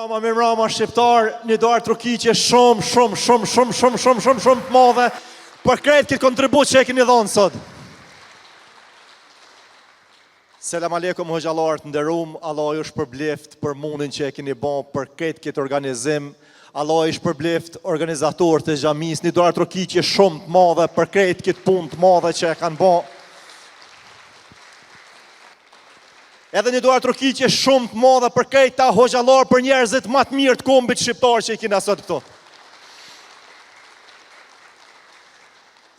Mirëmbrëma shqiptar, një dorë trukiqe shumë të madhe për krejt këtë kontribut që e keni dhonë sot. Selam aleikum hoxhallar të nderuam, Allah ju shpërbleft për mundin që e keni bën për krejt këtë organizim. Allah ju shpërbleft organizatorët e xhamisë, një dorë trukiqe shumë të madhe për krejt këtë punë të madhe që e kanë bën. Edhe një dorë trukiqe shumë të madhe për krejt ta hoxhallar për njerëzit më të mirë të kombit shqiptar që i kena sot këtu.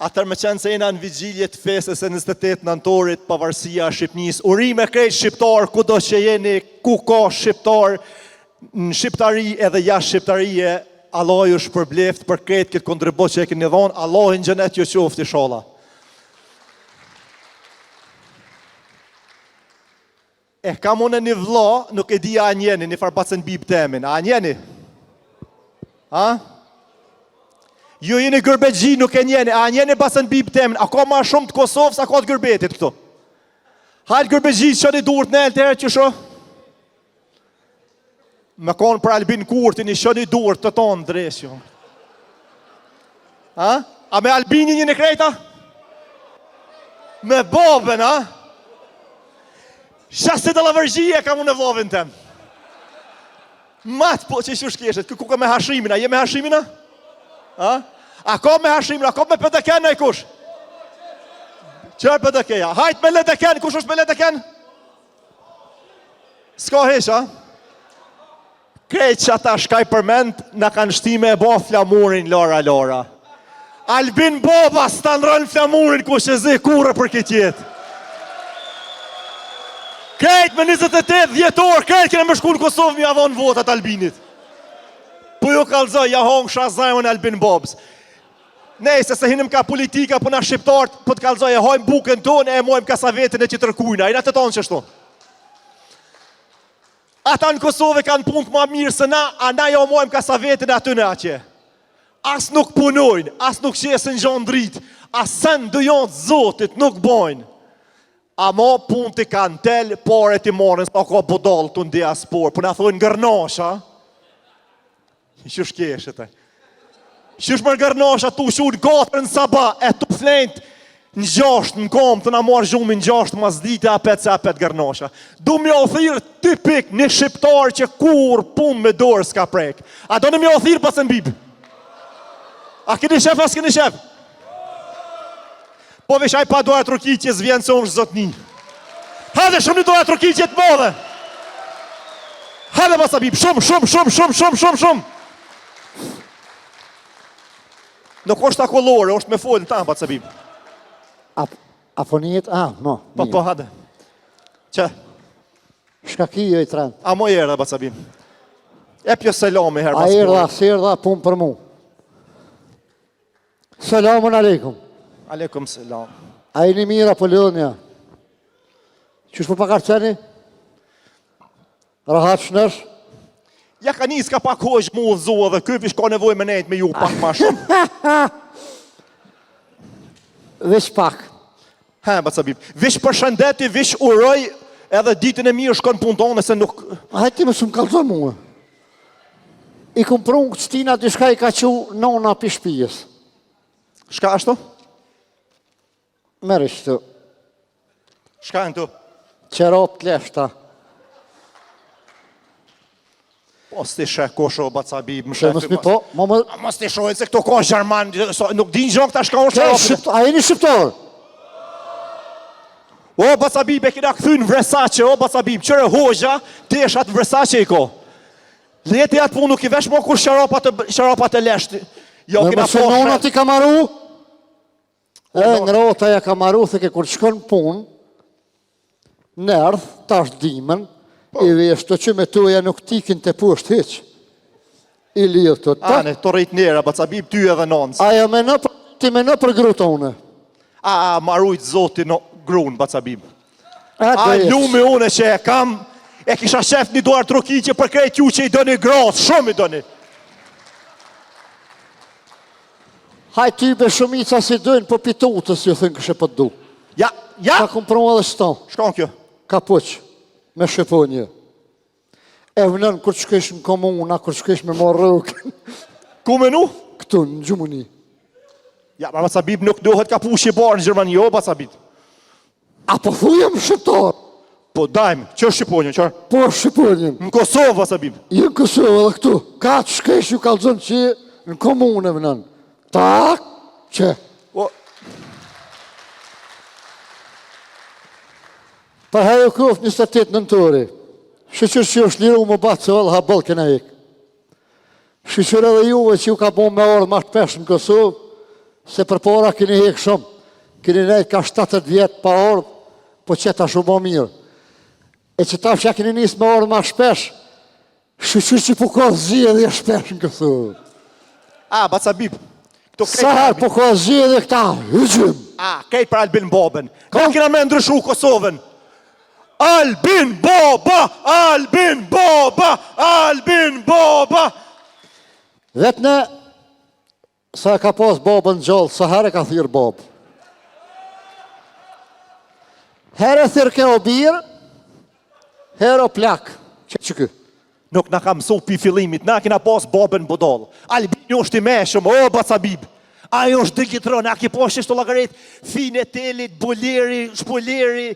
Atër me qenë se jena në vigjilje të festës e 28 nëntorit pavarësia e Shqipnisë, urime krejt shqiptar kudo që jeni, ku ka shqiptar në shqiptari edhe jashtë shqiptarie, Allah ju shpërbleft për krejt këtë kontribut që e keni dhonë, Allah në xhenet ju qoftë inshallah. E kam unë një vlla, nuk e di a njeni, një farbacën bib temin. A njeni? Ha? Ju jeni Gërbexhi, nuk e njeni. A njeni bacën bib temin? A ka ma shumë të Kosovës, a ka të Gërbetit këtu? Hajtë Gërbexhi, që një durët në të herë që sho? Me konë për Albin Kurti, një që një durët të tonë dresjo. Ha? A me Albini një krejta? Me Boben, ha? Shasti të lavërgjie kam unë e vlovin tem. Matë po që shu shkeshet, ku ka me hashrimin, a je me hashrimin a? A ka me hashrimin, a ka me pëdeken e kush? Qërë pëdekeja? Hajt me ledeken, kush është me ledeken? Ska hesh, a? Krejt që ata shkaj përmend, në kanë shtime e bo flamurin, Lora. Albin Boba s'ta nërën flamurin, kush e zi kurë për këtë jetë. Krejt me 28 vjetor, krejt kene më shku në Kosovë mi adhonë votat Albinit. Po ju kalzoj, ja hongë shazajmën Albin Bobs. Nejse, se hinim ka politika, po na shqiptartë, po të kalzoj, e hojmë bukën tonë, e mojmë kasavetin e që tërkujna, i na të tonë qështu. Ata në Kosovë kanë punë të ma mirë se na, a na jo mojmë kasavetin aty në atje. As nuk punojnë, as nuk qesin gjonë dritë, as sen dëjon zotit nuk bojnë. Amo punë të kanë tel, por e ti morën, s'pa ka bodol të në diaspor, për në thujnë ngërnosha. Qysh keshet e? Qysh më ngërnosha tu shurë gatër në saba, e tu flejnë në gjasht në kom, të në marë gjumë në gjasht, mas dite apet se apet ngërnosha. Du mi othirë tipik një shqiptar që kur punë me dorë s'ka prek. A do në mi othirë pas në bibë? A keni shef, as keni shef? Po veshaj pa doja trukiqje zvjenë se unë zotni. Hade shumë një doja trukiqje të modhe. Hade pas abib, shumë. Nuk është akollore, është me folën ta pas abib. A fonijet, mo. Po, hade. Që? Shka ki jo i trenë? A mo jera pas abib. E pjo selami her pas folën. A erdha, punë për mu. Selamun aleikum. Aleikum selam. A i një mira Polonja. Qysh për pakar qeni? Rahat shnesh? Ja ka njës ka pak hojsh mu zoa dhe këpish ka nevoj me nejt me ju pak ma shumë. Vish pak. Bacabib. Vish për shëndeti, vish uroj, edhe ditën e mirë shkon punë tonë se nuk... Hajti me shumë kalëzë mua. I kumë prunë këtë stina të shka i ka që nona për shpijes. Shka ashtu? Merë ishtu. Shka në tu? Qerop të leshta. Po s'ti shek kosho bacabib, më shefi mas. Po, ma s'ti shojnë se këto ka Gjerman, nuk din gjok ta shka është qerop. A jeni shqiptar? O bacabib e kina këthy në Versace, o bacabib, qëre hoxha, ti eshat në Versace i ko. Leti atë pun nuk i vesh mo kur sharapat e leshti. Jo, kina po shek. Nona ti ka maru? Në rota ja ka maru, thë ke kur shkon pun, nërth, tash dimen, i veshto që me tuja nuk tikin të pusht hiq. I lirë të të. Ane, të rejt njera, bacabib, ty edhe nonës. Aja ti me në për gruta une. Marujt zoti në grunë, bacabib. A lume une që e kam, e kisha shef një duar trukiqe për krejt ju që i do një gratë, shumë i do një. Haj ty be shumica si dojnë po pitutës, ju thënë kështë për du. Ja! Ka kumpru edhe ston. Shkon kjo? Ka puq, me shëponje. E vënën kur që kesh në komuna, kur që kesh me morë rëkën. Ku menu? Këtu, në Gjumuni. Ja, ma Basabib nuk dohet ka pushi barë në Gjermani, jo Basabib. A po thujem shqiptar? Po dajmë, që është Shqiponjën, qërë? Po Shqiponjën. Në Kosovë, Basabib. Je në Kosovë edhe këtu. Ka që shkesh ju kalëzën që në komune vënën. Tak, që. O, Pa herë këft 28 nëntori. Shqyqër që është liru më batë se vëllë ha bëllë këna ik. Shqyqër edhe juve që ju ka bo me orë ma shpesh në Kosovë, se për pora kini hek shumë. Kini nejtë ka 70 vjetë pa orë, po qëta shumë më mirë. E që ta që kini njësë me orë ma shpesh, shqyqër që po ka zjedhje shpesh në Kosovë. a, Basabib. Sa herë po ka zjedhje këta, hygjëm. A, kejt për Albin Bobën. Ka kina me ndryshu Kosovën. Albin Boba! Albin Boba! Albin Boba! Vetë në, sa ka pas Bobën gjallë, sa herë ka thirë Bobë. Herë thirë ke o birë, herë o plakë. Që kë? Nuk na ka mësu pi fillimit, na kina pas Bobën Bodol. Albin është i meshëm, o Basabib. Ajo është dëgjitron, a ki poshtë shtë logarit, fine telit, boleri, shpoleri,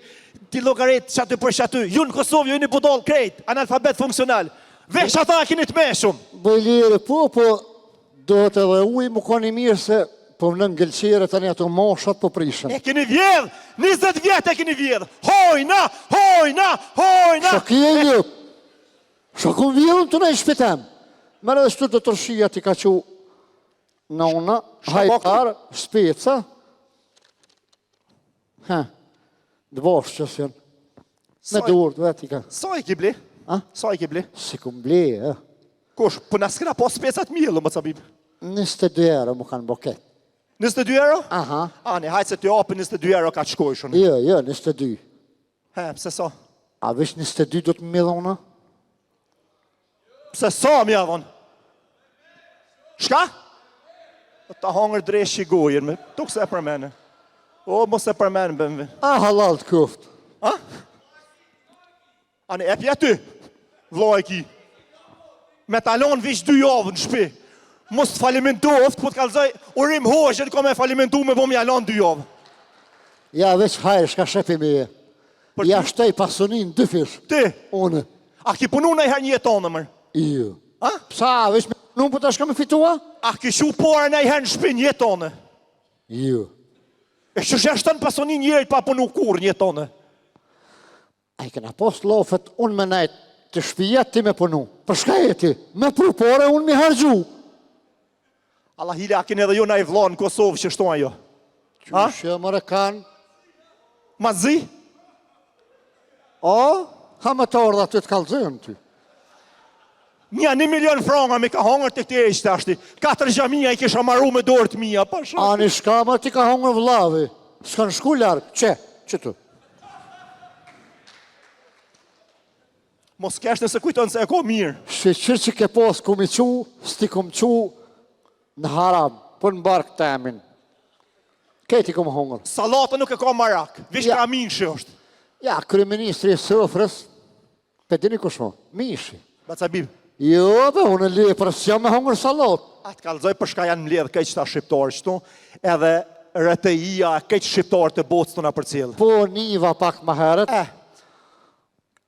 ti logarit qaty për qaty. Ju në Kosovë, ju në Bodol krejt, analfabet funksional. Vesh ata a kini të meshëm. Bëjlire, po, dohet edhe ujë më koni mirë se po në ngëlqire të një ato moshat po prishën. E kini vjedh, 20 vjetë e kini vjedh. Hojna, hojna, hojna. Shakje e ljëp. Shakun vjedhën të ne i shpitem. Mere dhe shtu të tërshia ti ka që nona, hajtar, speca. Dëbosh që s'jën. Me durë, dhe ti ka. Sa i ki ble? A? Sa i ki ble? Si kum ble, e. Kush, për në s'kina po specat mjëllë, më Basabib. 22 euro më kanë boket. 22 euro? Aha. Ani, hajtë se të apë 22 euro ka të shkojshën. Jo, 22. Pse sa? A vish 22 do të më dhona? Pse sa mi avon? Shka? Ta hangër dresh i gojën, me tuk se e përmene. O, mos e përmene, bëmve. A halal të kuft. A? Ani, e pja ty, vloj ki. Me talon vish 2 javë në shpi. Mos të falimentoft, po të kalzoj, urim hoqën, ko me falimentu me bo mi alon 2 javë. Ja, veç hajrë, shka shepi me je. Ja, shtej pasunin, 2 fish. Ti, Une. a ki punu në i her një tonë, mërë? Jo. A? Psa, veç me nuk po të shka me fitua? A ki shu pore në i her në shpi një tonë? Jo. E që sheshtën pasunin njerit pa punu kur një tonë? A i këna pos lofet, unë me najtë të shpijet ti me punu. Për shka e ti? Me përpore, unë mi hargju. Allah hile, a kene edhe ju në i vlonë në Kosovë që shtu ajo? A? Qështë mëre kanë? Ma zi? O, ha me të orda të kalëzën ty. 1 milion franga me ka hongër të këti e ishte ashti. 4 gjamia i kisha maru me dorë të mija. Ani shka ma ti ka hongër vlavi. S'kan shku larkë. Që tu? Mos kesh nëse kujton se e ko mirë. Shqyqër që ke pos ku mi qu, s'ti ku më qu në haram, për në barkë temin. Keti ku më hongër. Salata nuk e ka marak. Vish Ja. pra minshi është. Ja, kryeministri e sofrës, pe dini kush mo, mishi. Bacabib. Jo, be, unë e le, për s'jam me hongër salat. Atë kalzoj për shka janë mbledh këtë qëta shqiptarë qëtu, edhe RTI-a këtë shqiptarë të botës të nga për cilë. Po, niva pak më herët.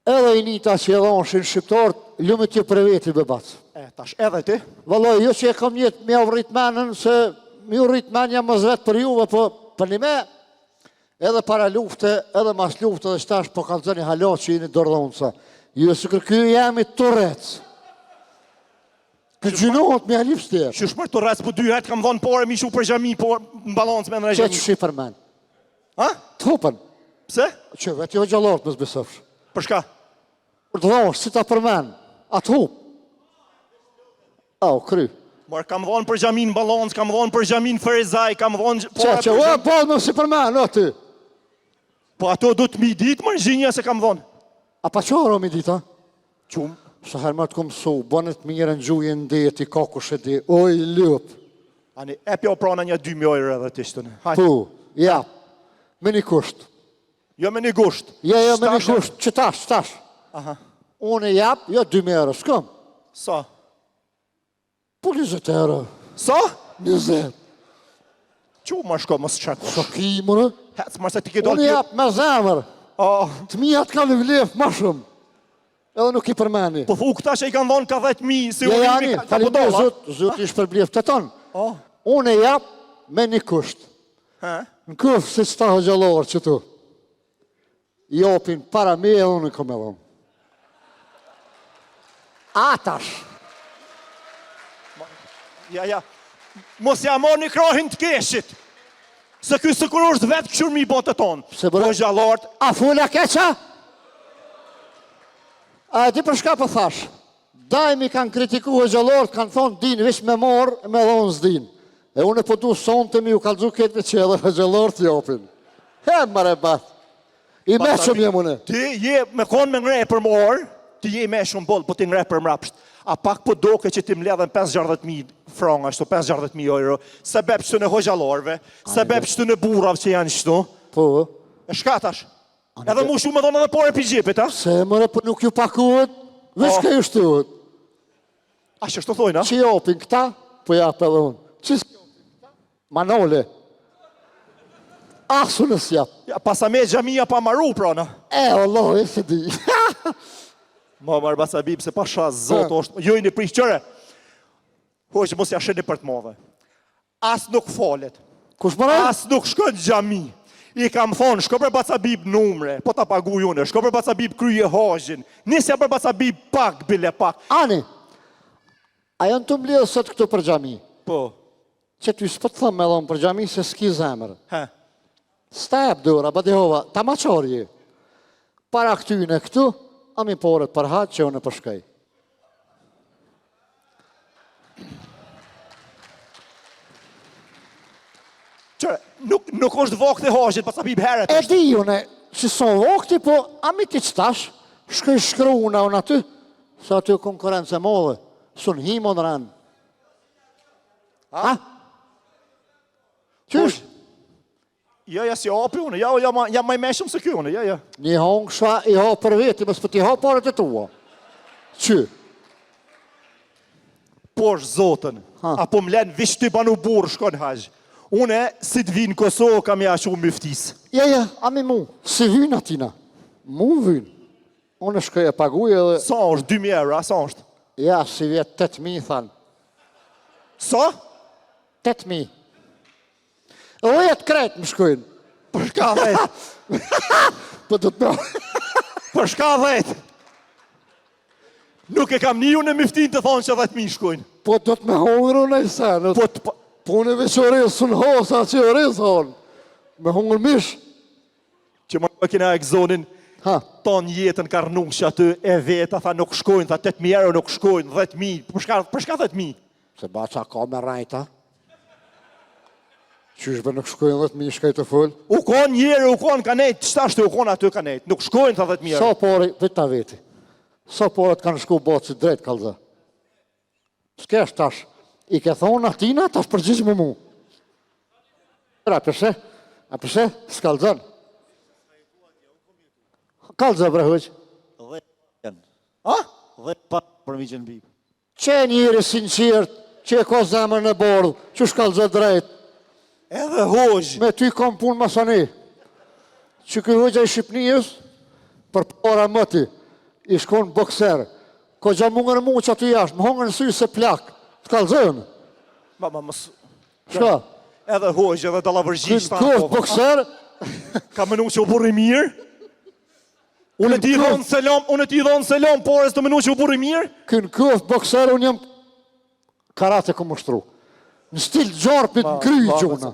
Edhe i nita që e dhonshin shqiptarët, lumit ju për veti bëbacë. Tash edhe ti. Valoj, jo që e kam jetë me u rritmenën, se mi u rritmenja më zvetë për juve, po për një me, edhe para lufte, edhe mas lufte dhe shtash, po kanë zëni halo që jeni dordhonësa. Jo, së kërky jemi të recë. Këtë gjinohet me halip shterë. Që shmër të rrës për 2 herë kam dhonë pore, mi shu për gjami, por në balancë me në Që gjami. që shi për men? Ha? Të hupën. Pse? Që vetë jo gjallartë më zbesofsh. Për shka? Për të dhonë, si ta për men, atë hupë. Au, kry. Mor, kam dhonë për gjami në balancë, kam dhonë për gjami në Ferizaj, kam dhonë pore Që, o, bolë më si për men, o ty. Po ato du të mi ditë, më në gjinja se kam dhonë. A pa qoro mi dita? Qumë. Sa herë më të këmë su, bënët mire në gjujën deti, kakush e di, oj, lëp. Ani, e pjo prana një 2.000 euro edhe të ishtën. Po, ja, me një kusht. Jo me një gusht. Ja, me një kusht, që tash. Aha. Unë e jap, jo 2.000 euro, s'kam. Sa? Po 20 euro. Sa? 20. Që ma shko mos qako? Sa ki, mërë? Hec, marse ti ke dollë Unë jap me zemër. Oh, Të mijat ka në vlef ma shumë. Edhe nuk i përmeni. po thu këta që i kanë dhonë ka 10.000 si Ja, urimi jani, ka po falim e dolla. zot ishë për blef të tonë. Oh, Unë e jap me një kusht. he? Në këfë si që ta hëgjallorë që tu. Jopin para me e unë i kom e dhonë. Atash. Ja. Mos ja moni krohin të keshit. Se ky së kur është vetë këshur mi botë tonë. Pse bëre? Po gjallort, A fulla keqa? A ti për shka për thash? Dajmi kanë kritiku e gjallort, kanë thonë din, vish me morë, me dhonë s'din. E unë e po du sonë të mi u kalëgju ketve që edhe e gjallort jopin. He, mare bath. I me shumë jem une. ti je me konë me ngre për morë, ti je me shumë bollë, po ti ngre për mrapsht. A pak po doke që ti mledhen 50.000 franga, shtu 50.000 euro, se bep qëtu në hoxhalorve, se bep qëtu në burav që janë qëtu. Po, E shkatash. Edhe mu shumë me thonë edhe pore për gjepit, ha? se mëre për nuk ju pakuhet, vish ka ju shtuhet. A që shtu thojnë, ha? Që jopin këta, po ja për dhe unë. Që s'jopin këta? Manole. Asu në s'jap. Ja, pasa me gjamia pa maru, pra, na. Allah, e se di. Ma marë basabib, se pasha zotë është, jo i në prish qëre. Hoqë mos ja sheni për të modhe. As nuk falet, Kush mëre? as nuk shkën gjami. I kam thonë, shko për basabib numre, po ta pagu june, shko për basabib kryje hajin, nisja për basabib pak, bile pak. Ani, a janë të mblidhë sot këtu për gjami? Po, Që ty s'po të thëmë me dhomë për gjami se s'ki zemër. he, Sta e bdura, ba dihova, ta maqorje. Para këtyne këtu, a mi porët për hatë që unë e përshkaj. qëre, nuk është vokët e hajit, basabib heret E është. di une, që son vokti, po, a mi ti qëtash, shkoj shkruna unë aty, sa aty konkurencë e modhe, sun himo në rënë. Ha? Qysh? Ja, si hapi unë, ja maj meshëm se kjo unë, ja. Një hongë shfa i ha për veti, mësë për t'i ha parët e tua. Që? Po është zotën, Ha. apo m'len vish të banu burë shkon haqë. Une, si të vinë Kosovë, kam ja shumë myftisë. Ja, a mi mu, si vynë atina. Mu vynë. Unë shkoj e paguj edhe, Sa është, 2.000 euro, a sa është? ja, si vjetë 8.000, thanë. Sa? 8.000. Edhe jetë kretë më shkojnë. Për shka 10? Po do të me... Për shka 10? Nuk e kam një unë në myftin të thonë që 10.000 shkojnë. Po do të me hongër unë e senë. Po të... Po unë e veç orës, unë hosa që orës honë. Me hongër mish. Që më kina e këzonin, Ha, ton jetën ka rënung që aty e veta, tha nuk shkojnë, tha 8.000 euro nuk shkojnë, 10.000, për shka 10.000? se ba qa ka me rajta. Qyshbe nuk shkojnë 10.000 shkaj të full. U konë njeri, u konë ka nejtë, qëta shtë u konë aty ka nejtë, nuk shkojnë, tha 10.000 euro. Sa pori, vita veti. Sa porët kanë shku botë si drejtë kalëzë. S'kesh tash. I ke thonë atina, tash përgjithë me mu. A përse? S'kalëzën. Kalëzë bre hëgjë. 10 janë. A? 10 pa për mi gjenë bibë. Që e njëri sinqirt, që e ka zemër në bordë, që shkalëzë drejtë. Edhe hoxh. Me ty kom punë masani. Që këj hëgja i Shqipnijës, për para mëti, i shkon bokser. Ko gja mungën mu që aty jashtë, më hongën në sy se plak, të kalëzën. Ma mos... Shka? Edhe hoxh, edhe dallavërzgjisht. Kënë këf bokser, Ka mënu që u burri mirë? Unë ti dhonë selam, por e së të mënu që u burri mirë? kënë këf bokser, unë jam karate këmë ushtru. Në stil gjarpit në kryjë gjuna.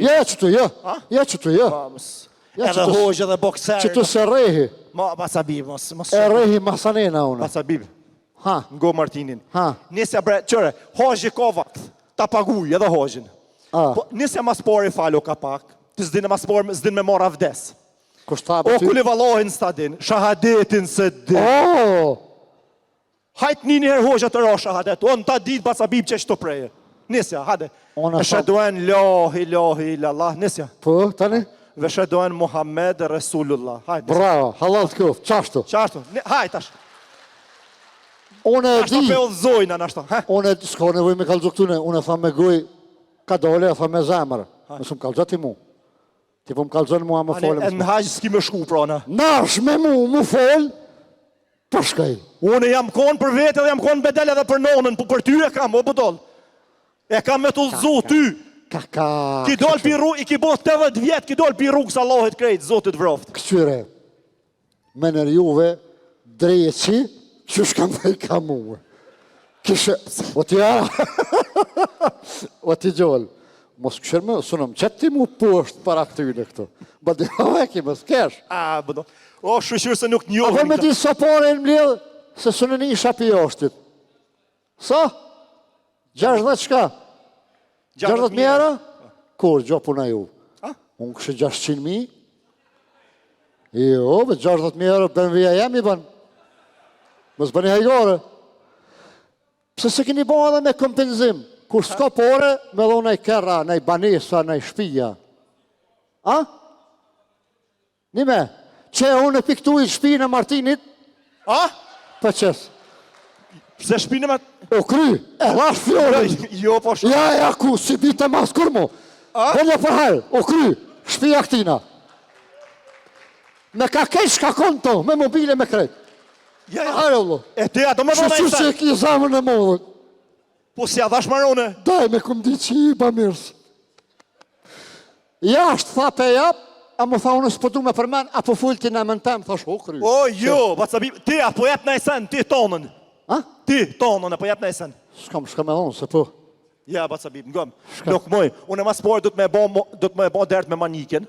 Ja që të ja, ja që të ja. Ja Edhe që të- hoxh, edhe bokser. Që të se rehi, Ma, basabib, mos... e rehi masanena unë. Basabib, Ha, ngo Martinin. Ha. Nisja bre, qëre, hoxh i ka vakt, ta paguj edhe hoxhin. A. Po, nisja mas pori falo ka pak, të zdinë mas pori, zdinë me mora vdes. kushta O për ty. kuli valohin s'ta din, shahadetin se din. O, Hajt një njëherë hoxha të ra shahadet, unë ta ditë basabib që është të preje. Nisja, hade. Ona E sheduen la ilahe illallah, nisja. po, tani? Ve sheduen Muhammed Resulullah. Hajde. Bravo, halal të këf, qashtu. Qartu, hajt tash. Unë e Ashtë di, pe udhëzojnë, anashta. unë e s'ka nevoj me kalëzë këtune, unë e tha me goj, ka dole, e tha me zemër. Nësë më kalëzë ti mu. Ti po më kalëzën mua më folë. E në haqë s'ki më shku, prona. Nash me mu folë, për shkaj. Unë jam konë për vete dhe jam konë bedel edhe për nonën, po për ty e kam, o bëdoll. E kam me të udhëzu, ty. Ki dollë pi rrugë, i ki bo 80 vjetë, ki dollë pi rrugë sa Allahit krejtë, Zotit vroftë. Këtyre, me nër juve, drejëci, që shkam dhe i ka muë. Kishe, o t'ja, o t'i gjollë. Mos këshër me, sunëm, që ti mu poshtë para këtyre këto? Ba dhe veki, mos kesh. A, bëdoll. O, shëshyrë se nuk njohë. Apo me di sa pare në mledhë, se së në një isha pi jashtit. Sa? 60 qka? 60 mjera? Kur, gjo puna ju? Unë kështë 600.000? Jo, me 60 mjera BMW-ja jam i banë. Mësë bëni hajgore. Pse se keni bo edhe me kompenzim? Kur s'ka pore, me dho nej kera, nej banesa, nej shpija. A? Nime, që unë e piktu i shpinë e Martinit, A? për qësë. Pse shpinë me... O kry, e lash fjore. Jo, po shpinë. Ja, ku, si bite mas, kur mu? Bëllë për herë, o kry, shpija këtina. Me ka kej shka konto, me mobile me krejt. Ja, Hajë, allo. E te, a do me dhona i Shëshu që e sen. ki zamën e modhën. Po si a dhash marone. Daj me këm di që i ba mirës. Ja, është tha pe jap, a më tha unë s'po du me përmen, apo fullti në mën tem, thash, o kry. O, jo, bacabi, ti apo jetë në esen, ti tonën. A? Ti tonën, apo jetë në esen. Shka me thonë, se po. Ja, bacabi, më gëm. Nuk moj, unë e mas porë du të me bo dert me maniken,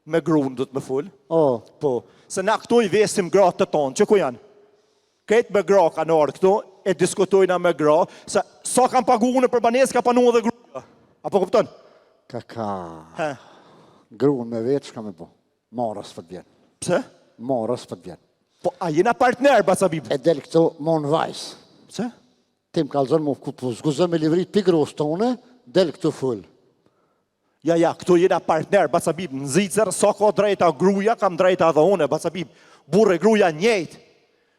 me grunë du të me full. O, Po, se na këtu i vesim gratë të tonë, që ku janë? Këtë me gra ka në orë këtu, e diskutojna me gra, se sa kam pagu unë për banes, ka panu edhe gruja. Apo kupton? ka. Gruën me vetë, shka me po. Marës për t'vjen. Pse? Marës për t'vjen. Po, a jena partner, bacabib? E del këto mon vajs. Pse? Tim kalzën mu ku zguzën me livrit pi grus tone, del këtu full. Ja, këtu jena partner, bacabib. Në Zicër, sa ka drejta gruja, kam drejta edhe une, bacabib. Burre gruja njejt.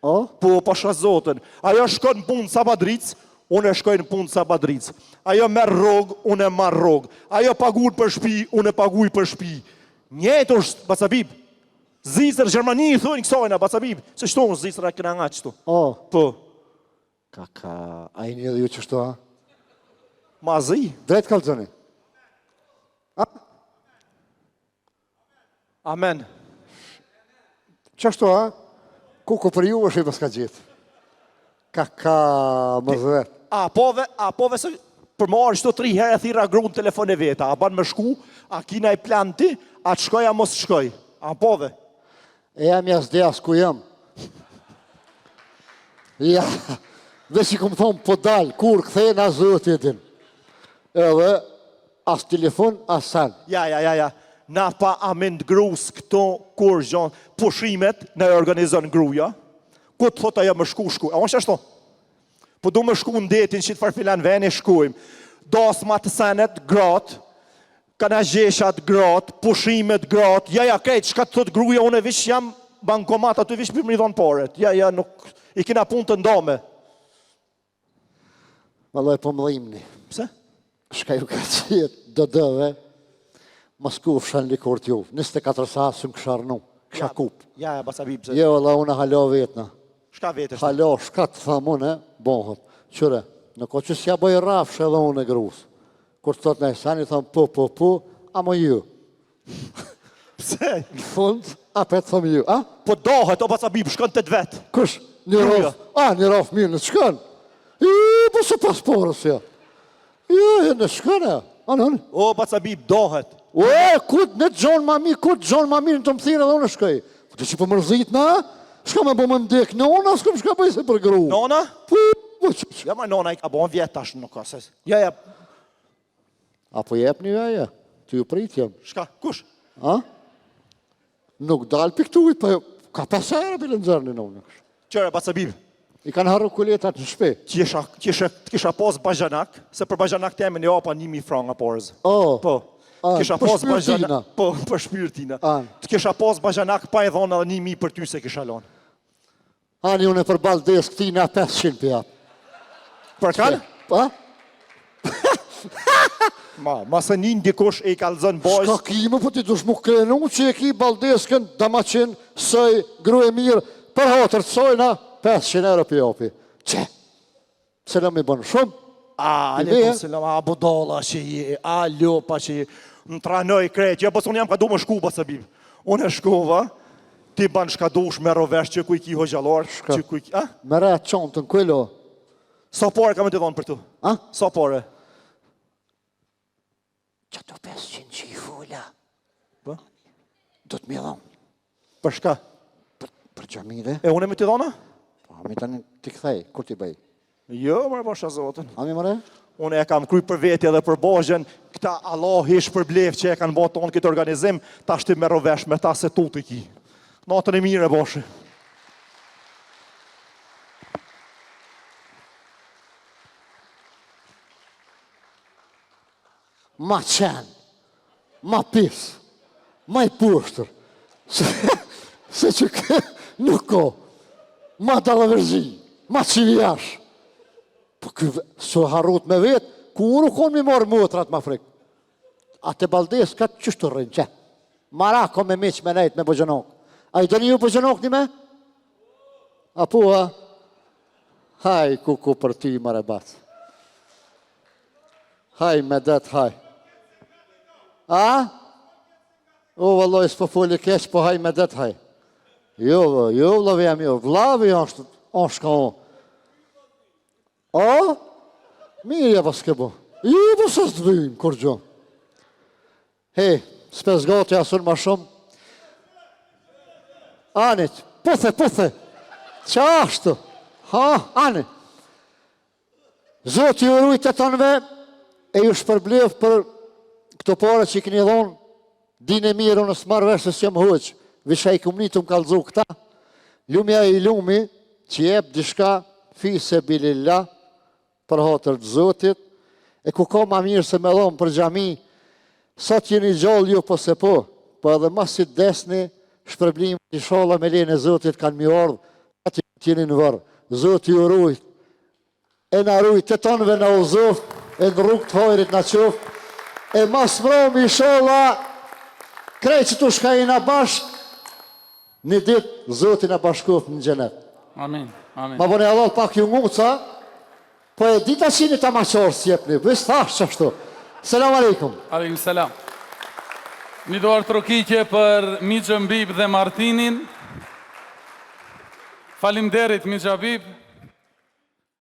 O? Po, pasha zotën. Ajo shkon në punë Sabadric, unë e shkoj në punë Sabadric. Ajo merr rrogë, unë e marr rrogë. Ajo paguaj për shtëpi, unë e paguaj për shtëpi. Njëjtë është, bacabib. Zicër, Gjermani i thojnë kësojna, bacabib. Se shtu në Zicër e këna nga qëtu. O? Po, A i një dhe ju qështu, ha? ma zi. Drejt kalzëni. Amen. Qështu, ha? Kuku për ju është i mëska gjithë. Më zvet. A pove se për marrë qëto 3 herë e thira grunë telefon e veta. A ban me shku, a kina i plan ti, a të shkoj, a mos shkoj. A pove. E jam jasë as ku jam. Ja, dhe si këmë thonë, po dalë, kur këthejnë a zëtë jetin. Edhe, as telefon, as san. Ja. Na pa amend grus këto kur gjon pushimet në organizon gruja. Ku të thot ajo më shku. A unë që ashtu? Po du më shku në detin që të farfilan veni shkujmë. Das ma të senet, gratë, kana gjeshat, gratë, pushimet, gratë. Ja, krejt, shka të thot gruja, unë e vish jam bankomat, aty vish për më i dhonë paret. Ja, nuk, i kina punë të ndome. Vallaj po më dhimni. Pse? Shka ju ka qitë, dëve, më sku fshan likur t'ju. 24 sa së më kësharnu, kësha kup. Ja, basabib, pse? Jo, Allah, unë halo vetëna. Shka vetës? Halo, shka të thamune, bohët. Qëre, në ko që s'ja bëj rafsh edhe unë e grus. Kur të thot në esani, thamë po, a më ju. Pse? Në fund, a petë thamë ju. A? Po dohet, o basabib, shkën të vetë. Kush? Një Gruja. raf. A, një raf mirë në shkën. Po se pasporës, ja. Në shkën, ja. Anë. O, basabib, dohet. Kut në gjonë ma mirë në të më thirë edhe unë shkoj. Të që për mërzit na, shka me bo më ndek nona, s'kom shka bëj se për gru. Nona? Po që. Ja, ma nona i ka bon vjetë tash nuk ka ses. Ja. Apo jep një ja. Ty ju prit jem. Shka, kush? A? Nuk dalë për këtu, për ka pasajra për lëndzërni në unë. Qëre, basabib, I kanë harru kuletat në shpe. kisha pos bajanak, se për bajanak të jemi një opa 1.000 franga porës. Po. Kisha për pos shpirtina. bajanak. Po, për shpirtina. An. Të kisha pos bajanak pa e dhonë edhe 1.000 për ty se kisha lonë. Ani unë për baldes këti nga 500 për japë. Për kalë? Pa? Ma se një ndikosh e i kalëzën bajs. Shka ki më po ti dush mu krenu që e ki baldeskën, damaqin, sëj, gru e mirë, për hatër të sojna, 500 euro për japi. Që? Se në mi bënë shumë. Aleikum selam, a budalla që je, a ljopa që je, në tranoj krejt, ja unë jam ka du më shku, ba se bim. Unë e shkova, ti banë shka dush me rovesh që kuj ki hoxhalor, që kuj ki, a? Me re qontën, këllo. Sa pare ka me të dhonë për tu? A? Sa pare? Që të 500 që i fula. Po? Do të mi dhonë. Për shka? Për gjamire. E unë e me të dhona? Po, mi tani t'i kthej, kur t'i bëj? Jo, mërë bësha zotën. A mi mëre? Unë e kam kry për veti edhe për bozhen, këta Allah ish për blef që e kanë bërë tonë këtë organizim, ta shti me rovesh me ta se tu t'i ki. Natën e mire, boshe. Ma qenë, ma pisë, ma i pushtër, se që kë nuk ko, ma dalëvërzi, ma qivijash. Po këve, së harrut me vetë, ku unë konë mi morë mëtrat ma frikë. A të baldes, ka të qështë të rrinë, që? Mara ko me miqë me nejtë me bëgjënok. A i do një ju bëgjënok një me? A po, a? Haj, ku për ti, mare batë. Haj, me det, haj. A? O, vëlloj, s'po foli keq, po haj me det, haj. Jo, vëllove jam jo, vlavi është ka o. O? Mirja pas ke bo. Jo, po së së dhëjnë, kur gjo. Hej, s'pes gati asun ma shumë. Anit, puthe. Qa ashtu? Ha, Ani. Zoti ju rujt e tonëve, e ju shpërblev për këto pare që i këni dhonë, din e mirë unë s'marrë vesh se s'jëm hoqë, visha i kumnitu më kalëzu këta, lumja i lumi, që jep dishka, fise bilillah, për hatër të Zotit, e ku ka ma mirë se me dhonë për gjami, sot jeni gjallë ju po se po edhe masit desni, shpërblim i shala me lene Zotit kanë mi ardhë, ati jeni në vërë, Zotit ju rujt, e në rujt të tonëve në uzof, e në rrug të hojrit në qof, e mas mromi i shala, krej që tu shkajina bashk, një dit Zotin e bashkof në gjenet. Amin. Ma bëne Allah pak ju nguca, po e dita qini ta maqorë s'jepni, vës thash që ashtu. Selam aleikum. Aleikum selam. Një duar trokitje për Mixhën Bib dhe Martinin. Faleminderit Mixha Bib.